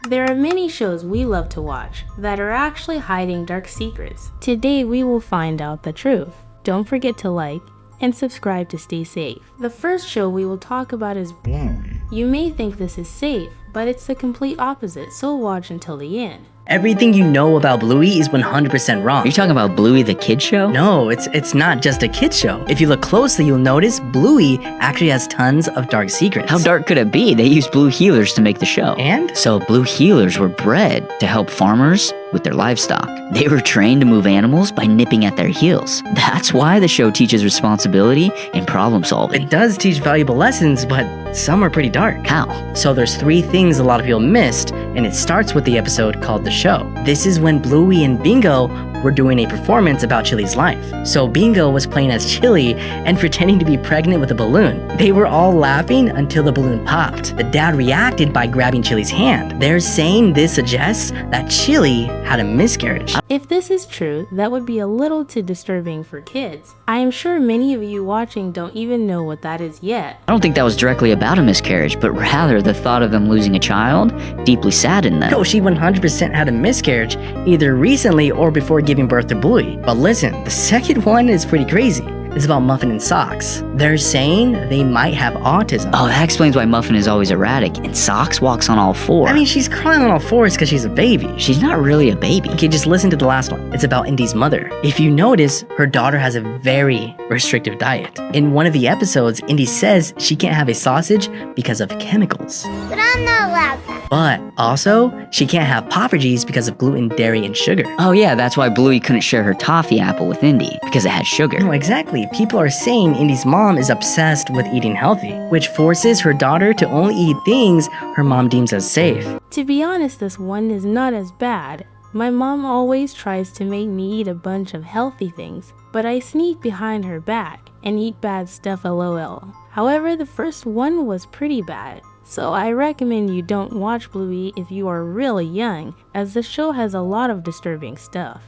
There are many shows we love to watch that are actually hiding dark secrets. Today we will find out the truth. Don't forget to like and subscribe to stay safe. The first show we will talk about is Bluey. You may think this is safe, but it's the complete opposite, so watch until the end. Everything you know about Bluey is 100% wrong. Are you talking about Bluey the kid show? No, it's not just a kid show. If you look closely, you'll notice Bluey actually has tons of dark secrets. How dark could it be? They used blue healers to make the show. And? So blue healers were bred to help farmers with their livestock. They were trained to move animals by nipping at their heels. That's why the show teaches responsibility and problem solving. It does teach valuable lessons, but some are pretty dark. How? So there's 3 things a lot of people missed, and it starts with the episode called The Show. This is when Bluey and Bingo were doing a performance about Chili's life. So Bingo was playing as Chili and pretending to be pregnant with a balloon. They were all laughing until the balloon popped. The dad reacted by grabbing Chili's hand. They're saying this suggests that Chili had a miscarriage. If this is true, that would be a little too disturbing for kids. I am sure many of you watching don't even know what that is yet. I don't think that was directly about a miscarriage, but rather the thought of them losing a child deeply saddened them. No, she 100% had a miscarriage, either recently or before giving birth to Bluey. But listen, the second one is pretty crazy. It's about Muffin and Socks. They're saying they might have autism. Oh, that explains why Muffin is always erratic and Socks walks on all 4. I mean, she's crawling on all 4s because she's a baby. She's not really a baby. Okay, just listen to the last one. It's about Indy's mother. If you notice, her daughter has a very restrictive diet. In one of the episodes, Indy says she can't have a sausage because of chemicals. But I'm not allowed that. But also, she can't have Pop-Ergies because of gluten, dairy, and sugar. Oh yeah, that's why Bluey couldn't share her toffee apple with Indy, because it had sugar. No, exactly. People are saying Indy's mom is obsessed with eating healthy, which forces her daughter to only eat things her mom deems as safe. To be honest, this one is not as bad. My mom always tries to make me eat a bunch of healthy things, but I sneak behind her back and eat bad stuff LOL. However, the first one was pretty bad, so I recommend you don't watch Bluey if you are really young, as the show has a lot of disturbing stuff.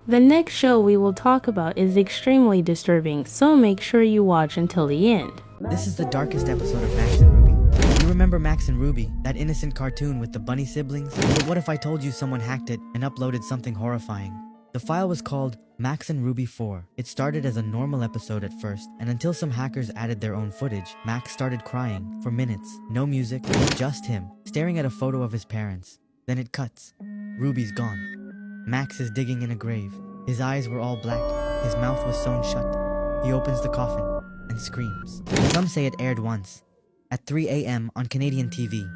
The next show we will talk about is extremely disturbing, so make sure you watch until the end. This is the darkest episode of Max and Ruby. You remember Max and Ruby, that innocent cartoon with the bunny siblings? But what if I told you someone hacked it and uploaded something horrifying? The file was called Max and Ruby 4. It started as a normal episode at first, and until some hackers added their own footage, Max started crying for minutes. No music, just him, staring at a photo of his parents. Then it cuts. Ruby's gone. Max is digging in a grave. His eyes were all black. His mouth was sewn shut. He opens the coffin and screams. Some say it aired once, at 3 a.m. on Canadian TV.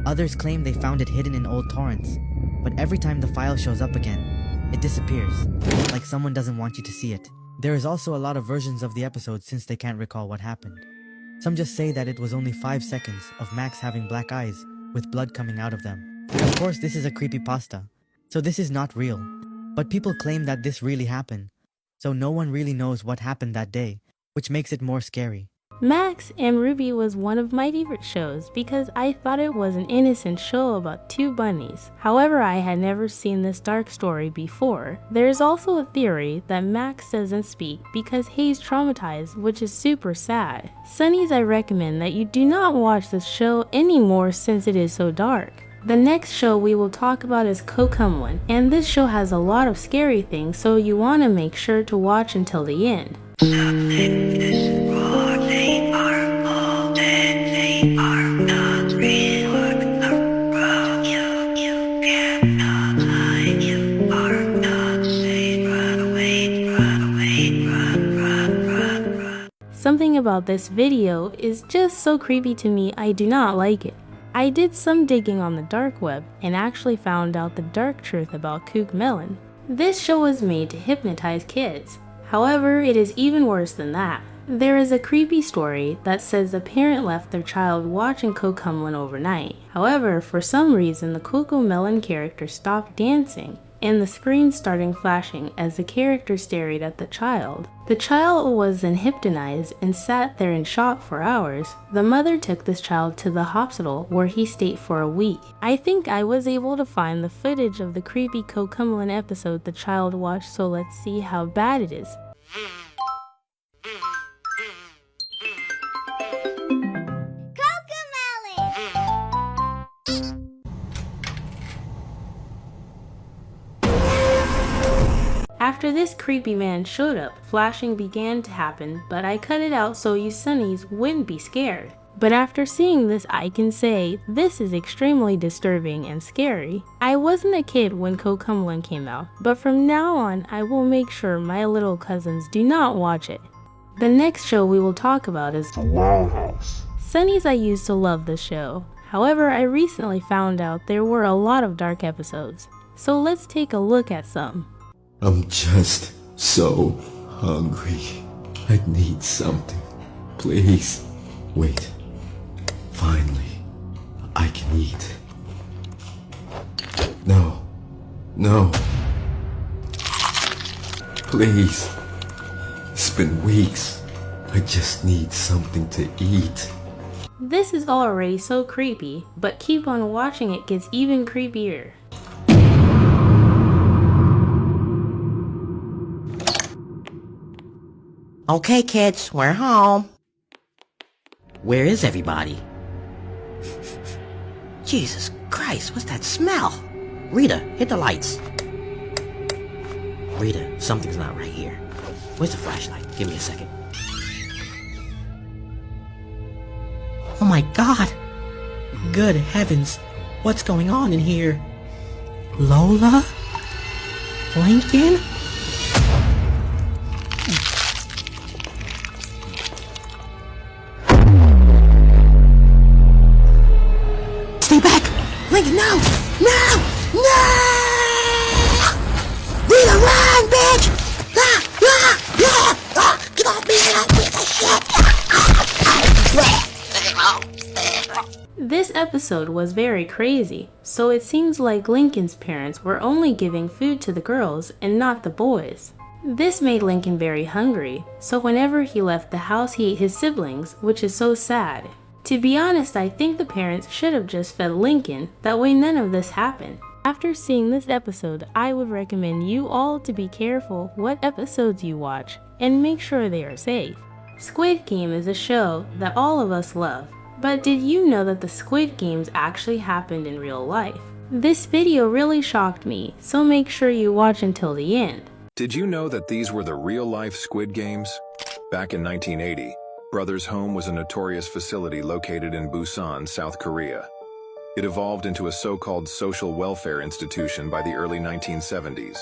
Others claim they found it hidden in old torrents. But every time the file shows up again, it disappears, like someone doesn't want you to see it. There is also a lot of versions of the episode since they can't recall what happened. Some just say that it was only 5 seconds of Max having black eyes with blood coming out of them. Of course, this is a creepypasta, so this is not real. But people claim that this really happened, so no one really knows what happened that day, which makes it more scary. Max and Ruby was one of my favorite shows because I thought it was an innocent show about 2 bunnies. However, I had never seen this dark story before. There is also a theory that Max doesn't speak because he's traumatized, which is super sad. Sunnies, I recommend that you do not watch this show anymore since it is so dark. The next show we will talk about is Cocomelon, and this show has a lot of scary things, so you want to make sure to watch until the end. Something about this video is just so creepy to me, I do not like it. I did some digging on the dark web and actually found out the dark truth about Cocomelon. This show was made to hypnotize kids. However, it is even worse than that. There is a creepy story that says a parent left their child watching Cocomelon overnight. However, for some reason the Cocomelon character stopped dancing and the screen started flashing as the character stared at the child. The child was then hypnotized and sat there in shock for hours. The mother took this child to the hospital where he stayed for a week. I think I was able to find the footage of the creepy Cocomelon episode the child watched, so let's see how bad it is. After this creepy man showed up, flashing began to happen, but I cut it out so you Sunnies wouldn't be scared. But after seeing this, I can say this is extremely disturbing and scary. I wasn't a kid when Cocomelon came out, but from now on I will make sure my little cousins do not watch it. The next show we will talk about is The Wild House. Sunnies, I used to love this show. However, I recently found out there were a lot of dark episodes. So let's take a look at some. I'm just so hungry. I need something. Please. Wait. Finally, I can eat. No. No. Please. It's been weeks. I just need something to eat. This is already so creepy, but keep on watching, it gets even creepier. Okay, kids, we're home. Where is everybody? Jesus Christ, what's that smell? Rita, hit the lights. Rita, something's not right here. Where's the flashlight? Give me a second. Oh my God! Good heavens, what's going on in here? Lola? Lincoln? Stay back! Lincoln, no! No! No! Rita, run, bitch! Ah! Ah! Ah! Ah! Get off me, you piece of shit! This episode was very crazy, so it seems like Lincoln's parents were only giving food to the girls and not the boys. This made Lincoln very hungry, so whenever he left the house he ate his siblings, which is so sad. To be honest, I think the parents should have just fed Lincoln, that way none of this happened. After seeing this episode, I would recommend you all to be careful what episodes you watch, and make sure they are safe. Squid Game is a show that all of us love, but did you know that the Squid Games actually happened in real life? This video really shocked me, so make sure you watch until the end. Did you know that these were the real-life Squid Games? Back in 1980, Brothers Home was a notorious facility located in Busan, South Korea. It evolved into a so-called social welfare institution by the early 1970s.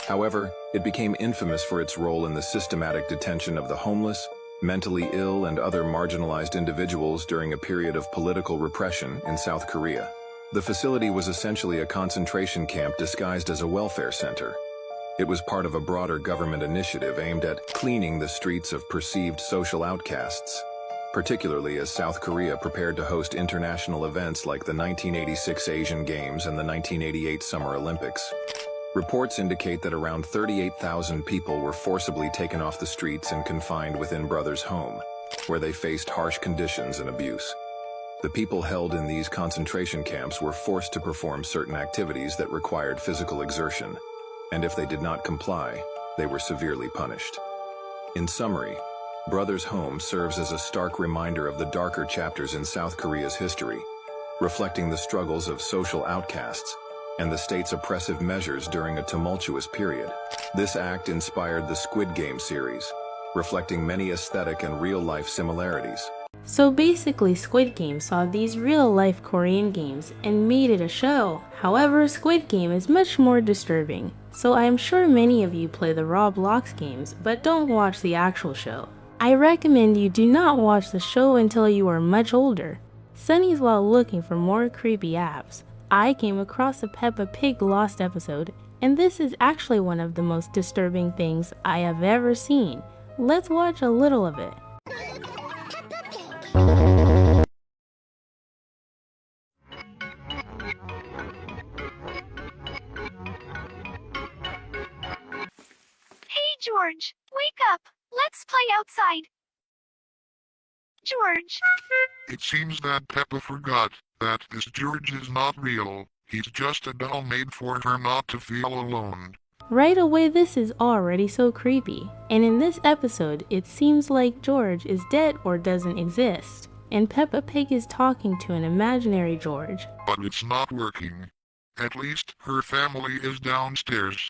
However, it became infamous for its role in the systematic detention of the homeless, mentally ill, and other marginalized individuals during a period of political repression in South Korea. The facility was essentially a concentration camp disguised as a welfare center. It was part of a broader government initiative aimed at cleaning the streets of perceived social outcasts, particularly as South Korea prepared to host international events like the 1986 Asian Games and the 1988 Summer Olympics. Reports indicate that around 38,000 people were forcibly taken off the streets and confined within Brothers Home, where they faced harsh conditions and abuse. The people held in these concentration camps were forced to perform certain activities that required physical exertion, and if they did not comply, they were severely punished. In summary, Brothers Home serves as a stark reminder of the darker chapters in South Korea's history, reflecting the struggles of social outcasts and the state's oppressive measures during a tumultuous period. This act inspired the Squid Game series, reflecting many aesthetic and real-life similarities. So basically, Squid Game saw these real-life Korean games and made it a show. However, Squid Game is much more disturbing, so I am sure many of you play the Roblox games but don't watch the actual show. I recommend you do not watch the show until you are much older. Sunnies, while looking for more creepy apps, I came across a Peppa Pig lost episode, and this is actually one of the most disturbing things I have ever seen. Let's watch a little of it. Hey George, wake up! Let's play outside! George! It seems that Peppa forgot that this George is not real. He's just a doll made for her not to feel alone. Right away, this is already so creepy. And in this episode, it seems like George is dead or doesn't exist, and Peppa Pig is talking to an imaginary George. But it's not working. At least her family is downstairs.